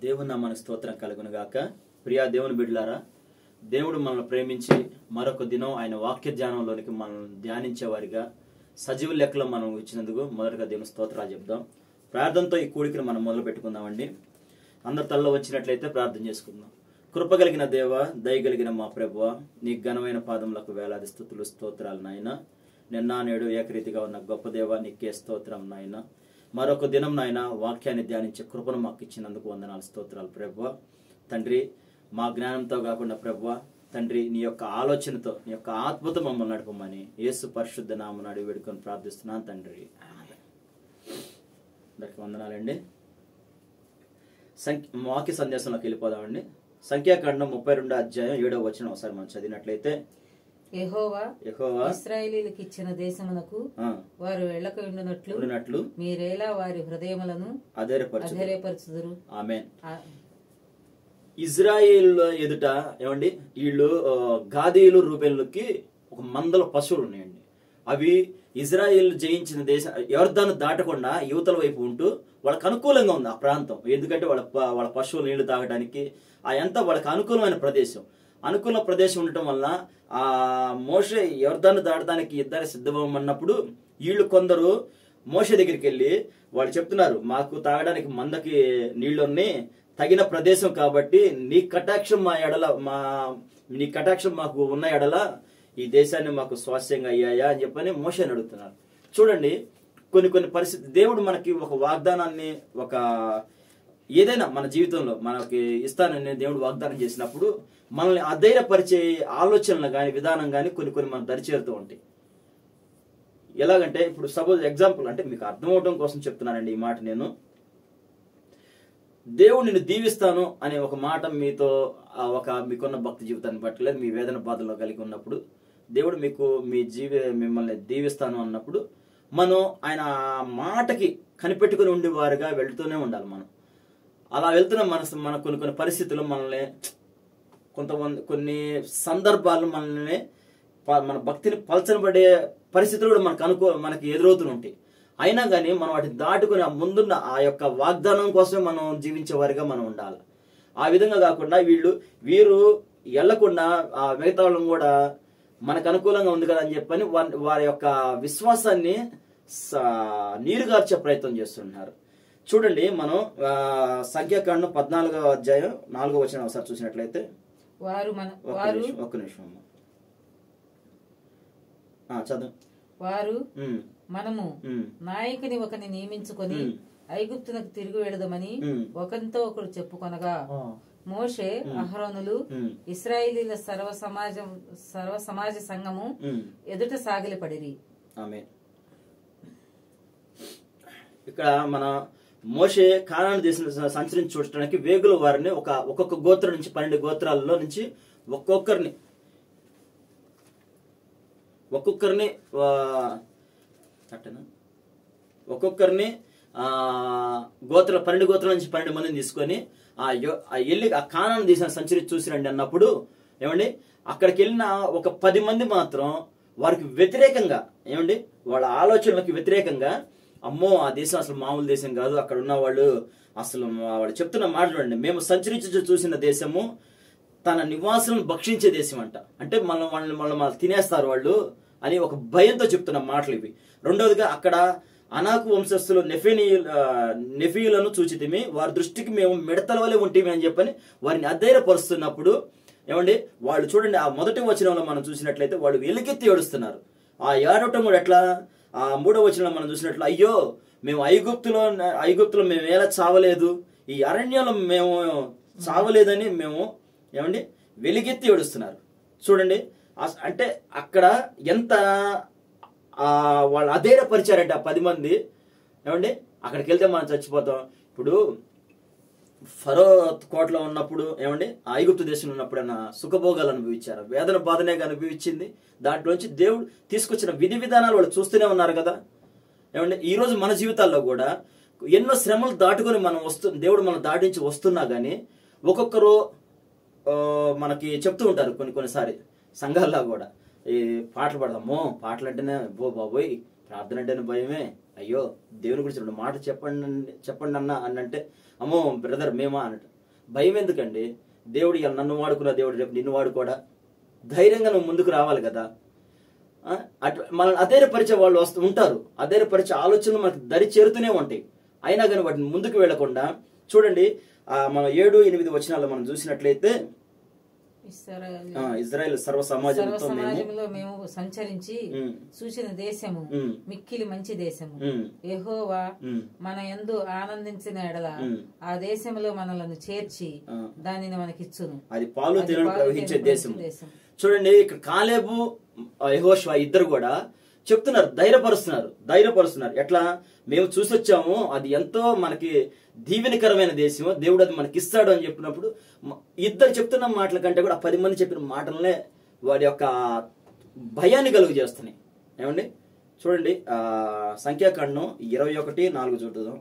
దేవుని నామానికి స్తోత్రం కలుగును గాక. ప్రియా దేవుని బిడ్డలారా, దేవుడు మనల్ని ప్రేమించి మరొక దినం ఆయన వాక్య ధ్యానంలోనికి మనం ధ్యానించే వారిగా సజీవ లెక్కలో మనం ఇచ్చినందుకు మొదటగా దేవుని స్తోత్రాలు చెప్దాం. ప్రార్థనతో ఈ కూడికను మనం మొదలు పెట్టుకుందామండి. అందరి తల్లో వచ్చినట్లయితే ప్రార్థన చేసుకుందాం. కృపగలిగిన దేవ, దయగలిగిన మా ప్రభువ, నీ ఘనమైన పాదములకు వేలాది స్తుతులు స్తోత్రాలు నాయన. నిన్న నేడు ఏకరీతిగా ఉన్న గొప్ప దేవ, నీకే స్తోత్రం నాయన. మరొక దినం నాయన వాక్యాన్ని ధ్యానించే కృపను మాకు ఇచ్చినందుకు వందనాలు స్తోత్రాలు ప్రభువ. తండ్రి, మా జ్ఞానంతో కాకుండా ప్రభువ తండ్రి, నీ యొక్క ఆలోచనతో, నీ యొక్క ఆత్మతో మమ్మల్ని నడపమని యేసు పరిశుద్ధ నామమున అడిగి వేడుకొని ప్రార్థిస్తున్నాను తండ్రి. అందరికి వందనాలండి. వాక్య సందేశంలోకి వెళ్ళిపోదామండి. సంఖ్యాకాండం 32 అధ్యాయం 7వ వచనం ఒకసారి మనం చదివినట్లయితే, యెహోవా ఇశ్రాయేలీయులకు ఇచ్చిన దేశమునకు వారు వెళ్ళక ఉండునట్లు మీరేలా వారి హృదయములను అధైర్యపరచుదురు. ఆమేన్. ఇజ్రాయేల్ ఎదుట ఏమండి, వీళ్ళు గాదీలు రూబేన్లకి ఒక మందల పశువులు ఉన్నాయండి. అవి ఇజ్రాయేల్ జయించిన దేశం యొర్దాను దాటకుండా యువతల వైపు ఉంటూ వాళ్ళకి అనుకూలంగా ఉంది ఆ ప్రాంతం. ఎందుకంటే వాళ్ళ పశువులు నీళ్లు తాగడానికి అదంతా వాళ్ళకి అనుకూలమైన ప్రదేశం. అనుకూల ప్రదేశం ఉండటం వల్ల ఆ మోషే యొర్దాను దాటడానికి ఇద్దరు సిద్ధమన్నప్పుడు వీళ్ళు కొందరు మోషే దగ్గరికి వెళ్ళి వాళ్ళు చెప్తున్నారు, మాకు తాగడానికి మందకి నీళ్లున్ని తగిన ప్రదేశం కాబట్టి నీ కటాక్షం నీ కటాక్షం మాకు ఉన్న ఎడల ఈ దేశాన్ని మాకు స్వాస్థ్యంగా అయ్యాయా అని చెప్పని మోషేని అడుగుతున్నారు. చూడండి, కొన్ని పరిస్థితి దేవుడు మనకి ఒక వాగ్దానాన్ని, ఒక ఏదైనా మన జీవితంలో మనకి ఇస్తానని దేవుడు వాగ్దానం చేసినప్పుడు మనల్ని అధైర్యపరిచే ఆలోచనలు కానీ విధానం కానీ కొన్ని మన దరిచేరుతూ ఉంటాయి. ఎలాగంటే ఇప్పుడు సపోజ్ ఎగ్జాంపుల్, అంటే మీకు అర్థమవడం కోసం చెప్తున్నానండి ఈ మాట. నేను దేవుడు నిన్ను దీవిస్తాను అనే ఒక మాట మీతో మీకున్న భక్తి జీవితాన్ని బట్టి లేదు, మీ వేదన బాధలో కలిగి ఉన్నప్పుడు దేవుడు మిమ్మల్ని దీవిస్తాను అన్నప్పుడు మనం ఆయన మాటకి కనిపెట్టుకుని ఉండేవారుగా వెళ్తూనే ఉండాలి. మనం అలా వెళ్తున్న మన కొన్ని పరిస్థితులు మనల్ని కొన్ని సందర్భాలు మన భక్తిని పలచనబడే పరిస్థితులు కూడా మనకి ఎదురవుతూ ఉంటాయి. అయినా కానీ మనం వాటిని దాటుకుని ఆ ముందున్న ఆ యొక్క వాగ్దానం కోసమే మనం జీవించే వారిగా మనం ఉండాలి. ఆ విధంగా కాకుండా వీరు వెళ్లకుండా ఆ మిగతా వాళ్ళని కూడా మనకు అనుకూలంగా ఉంది కదా అని చెప్పని వారి యొక్క విశ్వాసాన్ని నీరుగార్చే ప్రయత్నం చేస్తున్నారు. చూడండి, మనం సంఖ్యాకాండం 14వ అధ్యాయం 4వ వచనం ఒకసారి చూసినట్లయితే, ఒక్క నిమిషం చదువు. వారు మనము నాయకుని ఒకరిని నియమించుకొని ఐగుప్తునకు తిరిగి వెళదమని ఒకరితో ఒకరు చెప్పుకొనగా మోషే అహరోనులు ఇశ్రాయేలీల సర్వ సమాజ సంఘము ఎదుట సాగిలపడిరి. ఆమేన్. ఇక్కడ మన మోషే కానాను దేశం సంచరించి చూడటానికి వేగుల వారిని ఒక్కొక్క గోత్రం నుంచి 12 గోత్రాలలో నుంచి ఒక్కొక్కరిని గోత్ర 12 గోత్రాల నుంచి 12 మందిని తీసుకొని వెళ్ళి ఆ కానాను దేశం సంచరించి చూసిరండి అన్నప్పుడు ఏమండి, అక్కడికి వెళ్ళిన ఒక 10 మంది మాత్రం వారికి వ్యతిరేకంగా, ఏమండి, వాళ్ళ ఆలోచనలకు వ్యతిరేకంగా, అమ్మో ఆ దేశం అసలు మామూలు దేశం కాదు, అక్కడ ఉన్న వాళ్ళు చెప్తున్న మాట్లాడండి, మేము సంచరించి చూసిన దేశము తన నివాసులను భక్షించే దేశం అంట. అంటే మనం తినేస్తారు వాళ్ళు అని ఒక భయంతో చెప్తున్న మాటలు ఇవి. రెండవదిగా, అక్కడ అనాకు వంశస్థులు నెఫీయులను చూచితిమి, వారి దృష్టికి మేము మిడతల వలె ఉంటేమి అని చెప్పని వారిని అధైర్యపరుస్తున్నప్పుడు ఏమండి, వాళ్ళు చూడండి, ఆ మొదటి వచనంలో మనం చూసినట్లయితే వాళ్ళు ఎలుగెత్తి ఏడుస్తున్నారు. ఆ ఏడవటం కూడా ఎట్లా, ఆ 3వ వచనంలో మనం చూసినట్లు, అయ్యో మేము ఐగుప్తులో మేము ఎలా చావలేదు, ఈ అరణ్యంలో మేము చావలేదని మేము ఏమండి వెలిగెత్తి ఏడుస్తున్నారు. చూడండి, అంటే అక్కడ ఎంత వాళ్ళు అధైర్యపరిచారంటే ఆ 10 మంది, ఏమండి, అక్కడికి వెళ్తే మనం చచ్చిపోతాం. ఇప్పుడు ఫరో కోటలో ఉన్నప్పుడు ఏమండి, ఐగుప్తు దేశంలో ఉన్నప్పుడు ఆయన సుఖభోగాలు అనుభవించారు, వేదన బాధనే అనుభవించింది. దాంట్లోంచి దేవుడు తీసుకొచ్చిన విధి విధానాలు వాళ్ళు చూస్తూనే ఉన్నారు కదా. ఏమండి, ఈ రోజు మన జీవితాల్లో కూడా ఎన్నో శ్రమలు దాటుకొని దేవుడు మనం దాటించి వస్తున్నా గానీ ఒక్కొక్కరు మనకి చెప్తూ ఉంటారు కొన్నిసారి సంఘాల్లో కూడా, ఈ పాటలు పాడదాము, పాటలు అంటేనే బాబోయ్, ప్రార్థన అంటేనే భయమే, అయ్యో దేవుని గురించి 2 మాటలు చెప్పండి అన్న అని అంటే, అమ్మో బ్రదర్ మేమా అన్నట్టు. భయం ఎందుకండి? దేవుడు ఇలా నన్ను వాడుకున్న దేవుడు రేపు నిన్ను వాడుకోడా? ధైర్యంగా నువ్వు ముందుకు రావాలి కదా. అటు మనల్ని అధైర్యపరిచే వాళ్ళు ఉంటారు. అధైర్యపరిచే ఆలోచనలు మనకు దరి చేరుతూనే ఉంటాయి. అయినా కానీ వాటిని ముందుకు వెళ్లకుండా చూడండి, మనం 7-8 వచనాల్లో మనం చూసినట్లయితే, ఇజ్రాయెల్ సర్వ సమాజంలో మేము సంచరించి చూసిన దేశము మిక్కిలి మంచి దేశము. యెహోవా మన యందు ఆనందించిన ఎడల ఆ దేశంలో మనలను చేర్చి దానిని మనకిచ్చును. అది పాలు తేనెలు ప్రవహించే దేశం. చూడండి, ఇక్కడ కాలేబు యెహోషువ ఇద్దరు కూడా చెప్తున్నారు, ధైర్యపరుస్తున్నారు. ఎట్లా? మేము చూసొచ్చాము, అది ఎంతో మనకి దీవెనకరమైన దేశం, దేవుడు అది మనకి ఇస్తాడు అని చెప్పినప్పుడు ఇద్దరు చెప్తున్న మాటల కంటే కూడా 10 మంది చెప్పిన మాటలనే వాడి యొక్క భయాన్ని కలుగు చేస్తున్నాయి. ఏమండి? చూడండి, సంఖ్యాకాండం 21:4 చూద్దాం.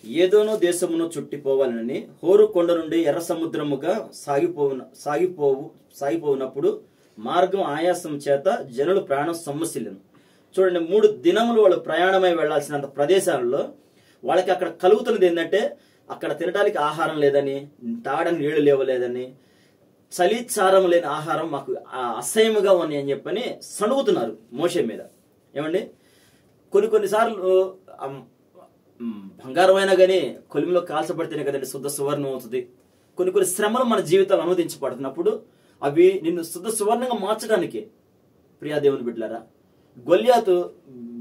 ఏదోనో దేశమును చుట్టిపోవాలని హోరు కొండ నుండి ఎర్ర సముద్రముగా సాగిపోవునప్పుడు మార్గం ఆయాసం చేత జనులు ప్రాణం సొమ్మసిల్లను. చూడండి, 3 దినములు వాళ్ళు ప్రయాణమై వెళ్లాల్సినంత ప్రదేశాలలో వాళ్ళకి అక్కడ కలుగుతున్నది ఏంటంటే, అక్కడ తినడానికి ఆహారం లేదని, తాగడానికి నీళ్లు లేవలేదని, చలి చారం లేని ఆహారం మాకు అసహ్యముగా ఉంది అని చెప్పని సణుగుతున్నారు మోషే మీద. ఏమండి? కొన్నిసార్లు బంగారం అయినా కానీ కొలిమిలో కాల్చబడితేనే కదండి శుద్ధ సువర్ణం అవుతుంది. కొన్ని శ్రమలు మన జీవితాలు అనువదించబడుతున్నప్పుడు అవి నిన్ను శుద్ధ సువర్ణంగా మార్చడానికి. ప్రియా దేవుని బిడ్డలారా,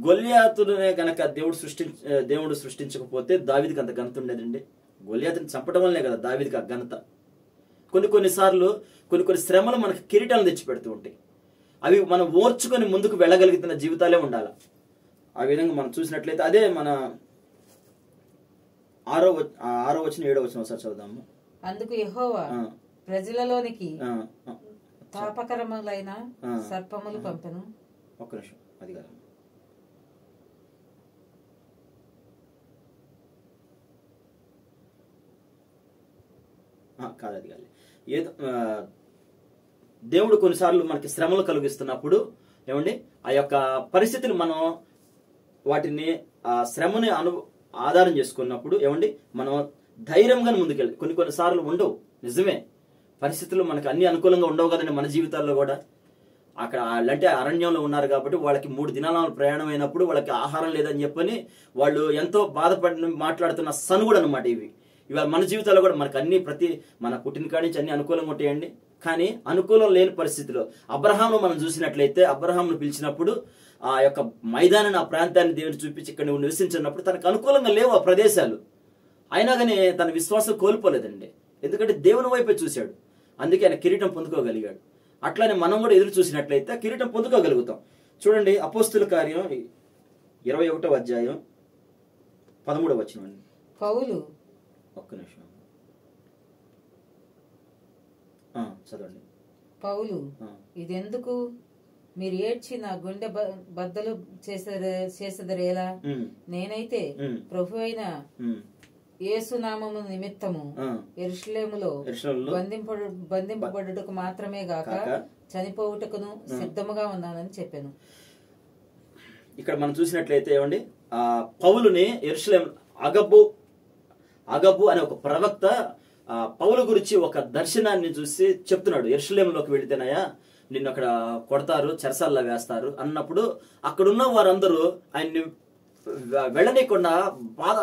గొల్యాతునే గనక దేవుడు సృష్టించకపోతే దావీదుకి అంత ఘనత ఉండేదండి. గొల్యాతుని చంపడం వల్లనే కదా దావీదుకి ఆ ఘనత. కొన్నిసార్లు కొన్ని శ్రమలు మనకి కిరీటాలను తెచ్చిపెడుతూ ఉంటాయి. అవి మనం ఓర్చుకొని ముందుకు వెళ్ళగలుగుతున్న జీవితాలే ఉండాలి. ఆ విధంగా మనం చూసినట్లయితే అదే మన 6వ వచనం 7వ వచనం ఒకసారి చదువుదాము. అందుకు యెహోవా ప్రజలలోనికి తాపకరములైన సర్పములు పంపెను. ఒక్క నిమిషం, అది కాదు. అది కాదు. ఏదో దేవుడు కొన్నిసార్లు మనకి శ్రమలు కలిగిస్తున్నప్పుడు ఏమండి, ఆ యొక్క పరిస్థితిని మనం వాటిని ఆ శ్రమని ఆధారం చేసుకున్నప్పుడు ఏమండి మనం ధైర్యంగా ముందుకెళ్ళి కొన్నిసార్లు ఉండవు. నిజమే, పరిస్థితులు మనకు అన్ని అనుకూలంగా ఉండవు కదండి మన జీవితాల్లో కూడా. అక్కడ వాళ్ళంటే అరణ్యంలో ఉన్నారు కాబట్టి వాళ్ళకి 3 దినాల ప్రయాణం అయినప్పుడు వాళ్ళకి ఆహారం లేదని చెప్పని వాళ్ళు ఎంతో బాధపడి మాట్లాడుతున్న సనుగుడు అనమాట ఇవి. ఇవాళ మన జీవితాల్లో కూడా మనకు అన్ని మన పుట్టిన కాడి నుంచి అన్ని అనుకూలంగా ఉంటాయండి. కానీ అనుకూలం లేని పరిస్థితిలో అబ్రహామును మనం చూసినట్లయితే, అబ్రహామును పిలిచినప్పుడు ఆ యొక్క మైదానాన్ని, ఆ ప్రాంతాన్ని దేవుని చూపించి ఇక్కడ నువ్వు నివసించినప్పుడు తనకు అనుకూలంగా లేవు ఆ ప్రదేశాలు. అయినా కానీ తన విశ్వాసం కోల్పోలేదండి. ఎందుకంటే దేవుని వైపే చూశాడు. అందుకే ఆయన కిరీటం పొందుకోగలిగాడు. అట్లానే మనం కూడా ఎదురు చూసినట్లయితే కిరీటం పొందుకోగలుగుతాం. చూడండి, అపోస్తుల కార్యం 21వ అధ్యాయం 13వ వచనం. పౌలు, ఒక్క నిమిషం చదవండి. పౌలు, ఇదెందుకు మీరు ఏడ్చి నా గుండె బద్దలు చేసేదరేలా? నేనైతే ప్రభు అయిన యేసునామము నిమిత్తము యెరూషలేములో బంధింపబడుటకు మాత్రమే గాక చనిపోవుటకును సిద్ధముగా ఉన్నానని చెప్పాను. ఇక్కడ మనం చూసినట్లయితే ఏమండి, ఆ పౌలుని యెరూషలేము అగబు అనే ఒక ప్రవక్త పౌలు గురించి ఒక దర్శనాన్ని చూసి చెప్తున్నాడు. యెరూషలేములోకి వెళితేనయా నిన్ను అక్కడ కొడతారు, చెరసాల్లో వేస్తారు అన్నప్పుడు అక్కడున్న వారందరూ ఆయన్ని వెళ్ళనీయకుండా బాధ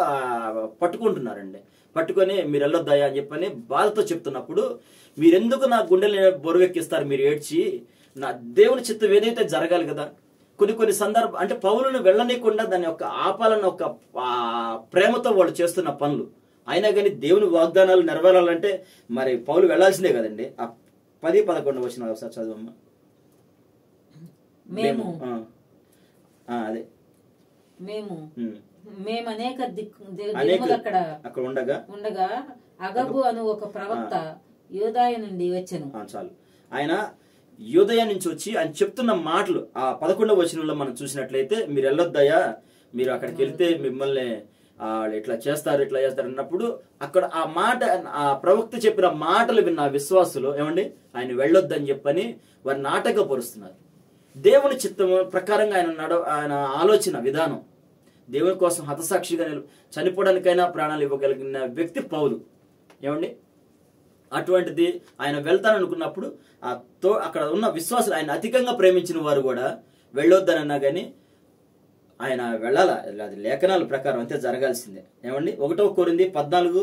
పట్టుకుంటున్నారండి. పట్టుకొని మీరు వెళ్ళొద్దాయా అని చెప్పని బాధతో చెప్తున్నప్పుడు, మీరెందుకు నా గుండెల్ని బొరువెక్కిస్తారు మీరు ఏడ్చి? నా దేవుని చిత్తం ఏదైతే జరగాలి కదా. కొన్ని సందర్భం అంటే పౌలును వెళ్ళనీయకుండా దాని యొక్క ఆపాలన్న ఒక ప్రేమతో వాళ్ళు చేస్తున్న పనులు. అయినా కానీ దేవుని వాగ్దానాలు నెరవేరాలంటే మరి పౌలు వెళ్లాల్సిందే కదండి. ఆ 10-11 వచనం ఒకసారి చదువమ్మా. అదే మేము అనేక అక్కడ ఉండగా అగబు అను ఒక ప్రవక్త యూదాయ నుండి వచ్చెను. చాలు, ఆయన యూదయ నుంచి వచ్చి ఆయన చెప్తున్న మాటలు ఆ 11వ వచనంలో మనం చూసినట్లయితే, మీరు వెళ్ళొద్దయా, మీరు అక్కడికి వెళ్తే మిమ్మల్ని వాళ్ళు ఇట్లా చేస్తారు అన్నప్పుడు అక్కడ ఆ మాట, ఆ ప్రవక్త చెప్పిన మాటలు విన్న ఆ విశ్వాసులు ఏమండి ఆయన వెళ్ళొద్దని చెప్పని వారి నాటకపరుస్తున్నారు. దేవుని చిత్తము ప్రకారంగా ఆయన ఆలోచన విధానం, దేవుని కోసం హతసాక్షిగా చనిపోవడానికైనా ప్రాణాలు ఇవ్వగలిగిన వ్యక్తి పౌలు. ఏమండి అటువంటిది ఆయన వెళ్తాననుకున్నప్పుడు అక్కడ ఉన్న విశ్వాసులు, ఆయన అధికంగా ప్రేమించిన వారు కూడా వెళ్ళొద్దనన్నా కానీ ఆయన వెళ్ళాలా, అది లేఖనాల ప్రకారం అంతే జరగాల్సిందే. ఏమండి 1 కొరింథీ 14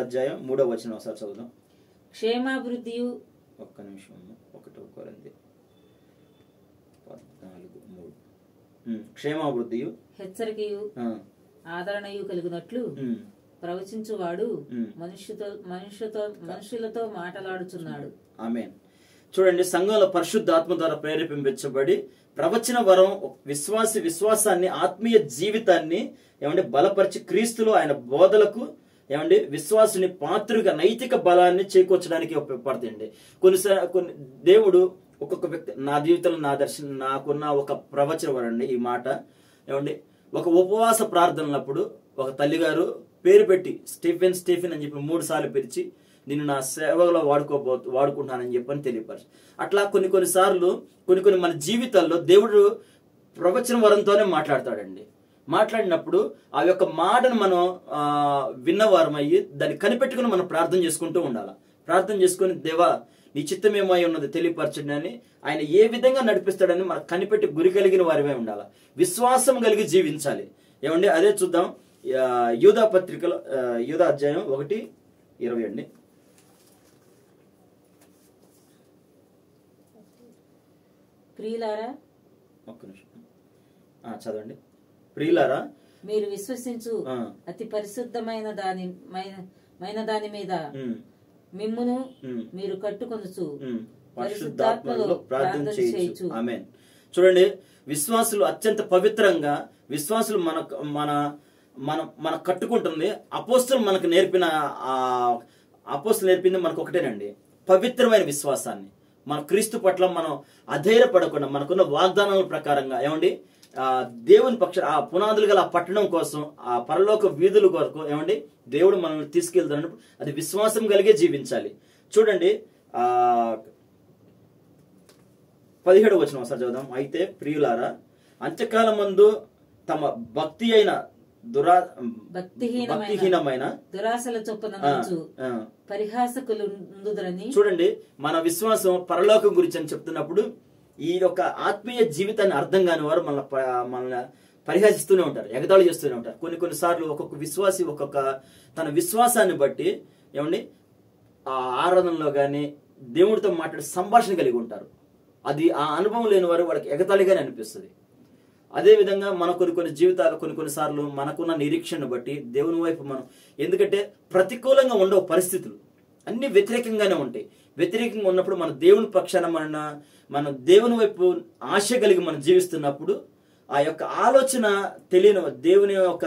అధ్యాయం 3వ వచనం ఒకసారి చదువుదాం. క్షేమాభివృద్ధియు, ఒక్క నిమిషం, 1 కొరింథీ 14:3. క్షేమాభివృద్ధియు, హెచ్చరికయు, ఆదరణయు కలిగినట్లు ప్రవచించువాడు మనుషులతో మాట్లాడుచున్నాడు. ఆమేన్. చూడండి, సంఘంలో పరిశుద్ధాత్మ ద్వారా ప్రేరేపించబడి ప్రవచన వరం విశ్వాసాన్ని, ఆత్మీయ జీవితాన్ని ఏమంటే బలపరిచి క్రీస్తులో ఆయన బోధలకు ఏమండి విశ్వాసుని పాత్రగా నైతిక బలాన్ని చేకూర్చడానికి ఉపయోగపడుతుంది. కొన్ని దేవుడు ఒక్కొక్క వ్యక్తి, నా జీవితంలో నా దర్శనం నాకున్న ఒక ప్రవచన వరం అండి ఈ మాట. ఏమండి ఒక ఉపవాస ప్రార్థనలప్పుడు ఒక తల్లిగారు పేరు పెట్టి స్టీఫెన్ అని చెప్పి 3 సార్లు పిలిచి నిన్ను నా సేవలో వాడుకుంటానని చెప్పని తెలియపరచు. అట్లా కొన్నిసార్లు కొన్ని మన జీవితాల్లో దేవుడు ప్రవచన వరంతోనే మాట్లాడతాడండి. మాట్లాడినప్పుడు ఆ యొక్క మాటను మనం విన్నవారమయ్యి దాన్ని కనిపెట్టుకుని మనం ప్రార్థన చేసుకుంటూ ఉండాలి. ప్రార్థన చేసుకుని దేవా నీ చిత్తమేమై ఉన్నది తెలియపరచండి అని ఆయన ఏ విధంగా నడిపిస్తాడని మనం కనిపెట్టి గురి కలిగిన వారిమే ఉండాలి. విశ్వాసం కలిగి జీవించాలి. ఏమండి అదే చూద్దాం యూదా పత్రికలో యూదా అధ్యాయం 1:20 అండి. ప్రియులారా, ఒక్క నిమిషం చదవండి. ప్రియులారా, మీరు విశ్వసించు అతి పరిశుద్ధమైన దాని మీద మిమ్మును మీరు కట్టుకొనుచు పరిశుద్ధాత్మలో ప్రార్థన చేయొచ్చు. ఆమేన్. చూడండి, విశ్వాసులు అత్యంత పవిత్రంగా విశ్వాసులు మన కట్టుకుంటుంది. అపోస్తులు మనకు నేర్పింది మనకు ఒకటేనండి, పవిత్రమైన విశ్వాసాన్ని. మన క్రీస్తు పట్ల మనం అధైర్యపడకుండా మనకున్న వాగ్దానాల ప్రకారంగా ఏమండి దేవుని పక్ష ఆ పునాదులు గల ఆ పట్టణం కోసం, ఆ పరలోక వీధుల కొరకు ఏమండి దేవుడు మనల్ని తీసుకెళ్తున్నప్పుడు అది విశ్వాసం కలిగే జీవించాలి. చూడండి 17వ వచనం ఒకసారి చదువుదాం. అయితే ప్రియులారా, అంత్యకాలం మందు తమ భక్తిహీనమైన దురాశల చొప్పున పరిహాసకులు. చూడండి, మన విశ్వాసం పరలోకం గురించి అని చెప్తున్నప్పుడు ఈ యొక్క ఆత్మీయ జీవితాన్ని అర్థం కాని వారు మనల్ని పరిహసిస్తూనే ఉంటారు, ఎగతాళి చేస్తూనే ఉంటారు. కొన్నిసార్లు ఒక్కొక్క విశ్వాసి తన విశ్వాసాన్ని బట్టి ఏమండి ఆ ఆరాధనలో గాని దేవుడితో మాట్లాడే సంభాషణ కలిగి ఉంటారు. అది ఆ అనుభవం లేని వారు వాళ్ళకి ఎగతాళిగానే అనిపిస్తుంది. అదే విధంగా మన కొన్ని జీవితాలు కొన్నిసార్లు మనకున్న నిరీక్షణను బట్టి దేవుని వైపు మనం, ఎందుకంటే ప్రతికూలంగా ఉండవు పరిస్థితులు, అన్ని వ్యతిరేకంగానే ఉంటాయి. వ్యతిరేకంగా ఉన్నప్పుడు మన దేవుని పక్షాన మన దేవుని వైపు ఆశ కలిగి మనం జీవిస్తున్నప్పుడు ఆ యొక్క ఆలోచన తెలియని దేవుని యొక్క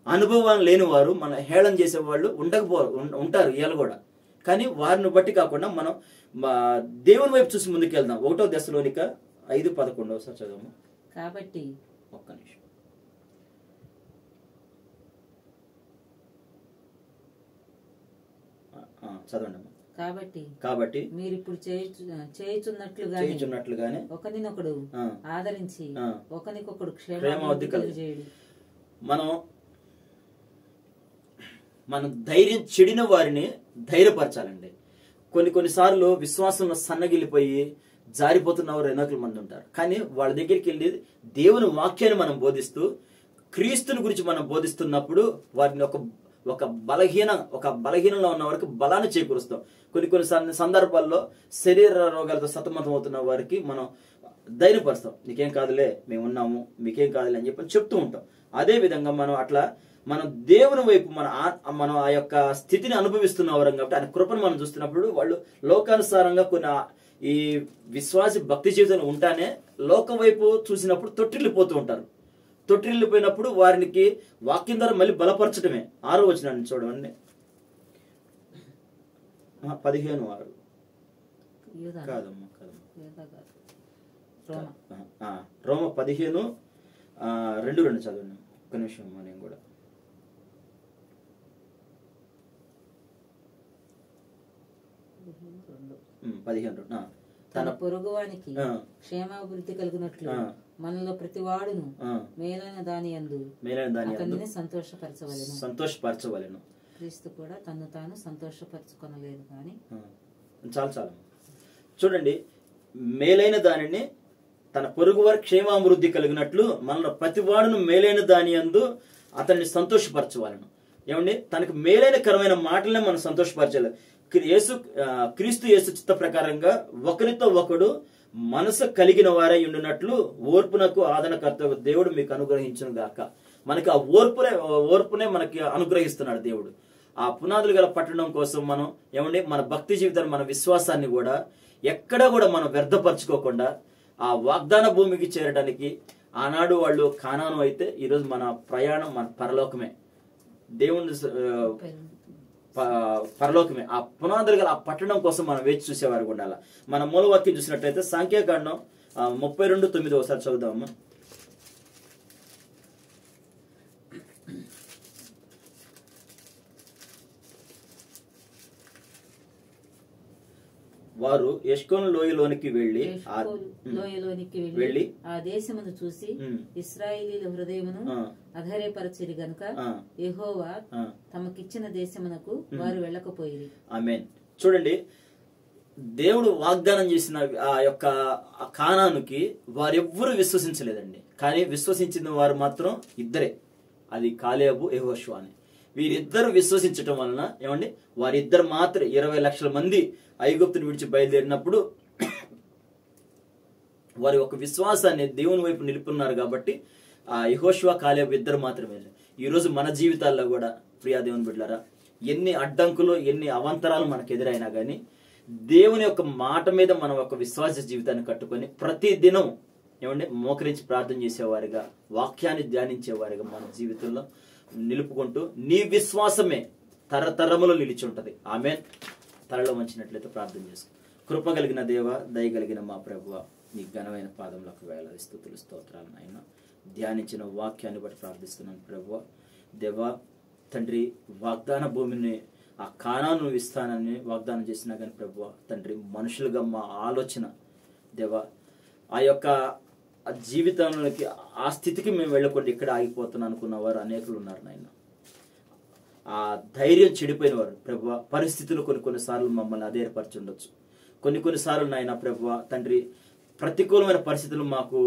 అనుభవం లేని వారు మన హేళన చేసేవాళ్ళు ఉంటారు ఇవాళ కూడా. కానీ వారిని బట్టి కాకుండా మనం దేవుని వైపు చూసి ముందుకెళ్దాం. 1 దశలోనిక 5:11 ఒకసారి చదవము. కాబట్టి ఒక్క నిమిషం. చదవండి. కాబట్టి మీరు ఇప్పుడు చేయుచున్నట్లుగానే ఒకరినొకడు ఆదరించి ఒకరికొకడు క్షేమాభివృద్ధి కలుగజేయుడి. మనం ధైర్యం చెడిన వారిని ధైర్యపరచాలండి. కొన్నిసార్లు విశ్వాసంలో సన్నగిలిపోయి జారిపోతున్న వారు ఎన్నోకల మంది ఉంటారు. కానీ వాళ్ళ దగ్గరికి వెళ్ళి దేవుని వాక్యాన్ని మనం బోధిస్తూ క్రీస్తుని గురించి మనం బోధిస్తున్నప్పుడు వారిని ఒక బలహీనంలో ఉన్న వారికి బలాన్ని చేకూరుస్తాం. కొన్ని సందర్భాల్లో శరీర రోగాలతో సతమతం అవుతున్న వారికి మనం ధైర్యపరుస్తాం. నీకేం కాదులే, మేము ఉన్నాము, మీకేం కాదులే అని చెప్పి చెప్తూ ఉంటాం. అదే విధంగా మనం దేవుని వైపు మనం ఆ యొక్క స్థితిని అనుభవిస్తున్నవారం కాబట్టి ఆయన కృపను మనం చూస్తున్నప్పుడు వాళ్ళు లోకానుసారంగా ఈ విశ్వాసి భక్తి జీవితంలో ఉంటానే లోక వైపు చూసినప్పుడు తొట్టిల్లిపోతూ ఉంటారు. తొట్టిల్లిపోయినప్పుడు వారికి వాక్యం ద్వారా మళ్ళీ బలపరచడమే. 6వ వచనాన్ని చూడండి. 15:6 కాదమ్మా రోమ 15:2 చదవండి. ఒక్క నిమిషం నేను కూడా 15 తన పొరుగువానికి క్షేమాభివృద్ధి కలిగినట్లు మనలో ప్రతి వాడును మేలైన దాని యందు అతనిని సంతోషపరచవలెను. క్రీస్తు కూడా తను తాను సంతోషపరచుకొనలేదు కానీ చాలు చూడండి, మేలైన దానిని తన పొరుగు వారి క్షేమాభివృద్ధి కలిగినట్లు మనలో ప్రతి వాడును మేలైన దాని యందు అతన్ని సంతోషపరచవలెను. ఏమండి, తనకు మేలైన కరమైన మాటలనే మనం సంతోషపరచాలి. క్రీస్తు యేసు చిత్త ప్రకారంగా ఒకరితో ఒకడు మనసు కలిగిన వారై ఉండినట్లు ఓర్పునకు ఆదరణకర్త దేవుడు మీకు అనుగ్రహించును గాక. మనకి ఆ ఓర్పునే మనకి అనుగ్రహిస్తున్నాడు దేవుడు. ఆ పునాదులు గల పట్టడం కోసం మనం ఏమండి మన భక్తి జీవితాన్ని, మన విశ్వాసాన్ని కూడా ఎక్కడా కూడా మనం వ్యర్థపరచుకోకుండా ఆ వాగ్దాన భూమికి చేరడానికి, ఆనాడు వాళ్ళు కానాను అయితే ఈరోజు మన ప్రయాణం మన పరలోకమే, దేవుని పరలోకమే. ఆ పునాదులు గల ఆ పట్టణం కోసం మనం వేచి చూసేవారు ఉండాలి. మన మూలవాక్యం చూసినట్లయితే సంఖ్యాకాండం 32:9 ఒకసారి చదువుదామమ్మా. వారు ఎష్కోను లోయలోనికి వెళ్ళి ఆ దేశమును చూసి ఇశ్రాయేలీల హృదయమును అధైర్యపరచిరి గనుక యెహోవా తమకిచ్చిన దేశమునకు వారు వెళ్ళకపోయిరి. ఆమేన్. చూడండి, దేవుడు వాగ్దానం చేసిన ఆ యొక్క కానానుకి వారెవ్వరూ విశ్వసించలేదండి. కానీ విశ్వసించిన వారు మాత్రం ఇద్దరే, అది కాలేబు, యెహోషువ అని. వీరిద్దరు విశ్వసించటం వలన ఏమండి వారిద్దరు మాత్రం 20 లక్షల మంది ఐగుప్తుని విడిచి బయలుదేరినప్పుడు వారి ఒక విశ్వాసాన్ని దేవుని వైపు నిలుపున్నారు. కాబట్టి ఆ యెహోషువ, కాలేబు ఇద్దరు మాత్రమే. ఈరోజు మన జీవితాల్లో కూడా ప్రియా దేవుని బిడ్డలారా, ఎన్ని అడ్డంకులు, ఎన్ని అవాంతరాలు మనకు ఎదురైనా కానీ దేవుని యొక్క మాట మీద మనం ఒక విశ్వాస జీవితాన్ని కట్టుకొని ప్రతి దినం ఏమంటే మోకరించి ప్రార్థన చేసేవారిగా, వాక్యాన్ని ధ్యానించేవారిగా మన జీవితంలో నిలుపుకుంటూ నీ విశ్వాసమే తరతరములో నిలిచి ఉంటది. ఆమేన్. తలలో వంచినట్లయితే ప్రార్థన చేసుకో. కృప కలిగిన దేవ, దయ కలిగిన మా ప్రభువ, నీ ఘనమైన పాదములకు వేలాది స్తుతులు స్తోత్రాలు నాయన. ధ్యానించిన వాక్యాన్ని బట్టి ప్రార్థిస్తున్నాను ప్రభువ. దేవా తండ్రి, వాగ్దాన భూమిని ఆ కానాను ఇస్తానని వాగ్దానం చేసినా కానీ ప్రభువ తండ్రి, మనుషులుగా మా ఆలోచన దేవా ఆ యొక్క జీవితంలోకి ఆ స్థితికి మేము వెళ్ళకుండా ఇక్కడ ఆగిపోతున్నాం అనుకున్న వారు అనేకులు ఉన్నారు నాయన. ఆ ధైర్యం చెడిపోయిన వారు ప్రభువ, పరిస్థితులు కొన్నిసార్లు మమ్మల్ని అధైర్యపరిచి ఉండొచ్చు. కొన్నిసార్లు నాయన ప్రభువ తండ్రి, ప్రతికూలమైన పరిస్థితులు మాకు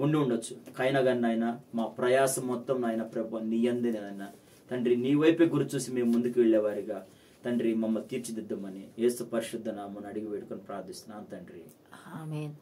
ఉండి ఉండొచ్చు. కైనా కానీ నాయన మా ప్రయాసం మొత్తం నాయన ప్రభువ నీ అందే నాయన తండ్రి, నీ వైపే గురి చూసి మేము ముందుకు వెళ్ళేవారిగా తండ్రి మమ్మల్ని తీర్చిదిద్దమని యేసు పరిశుద్ధ నామమున అడిగి వేడుకొని ప్రార్థిస్తున్నాను తండ్రి. ఆమేన్.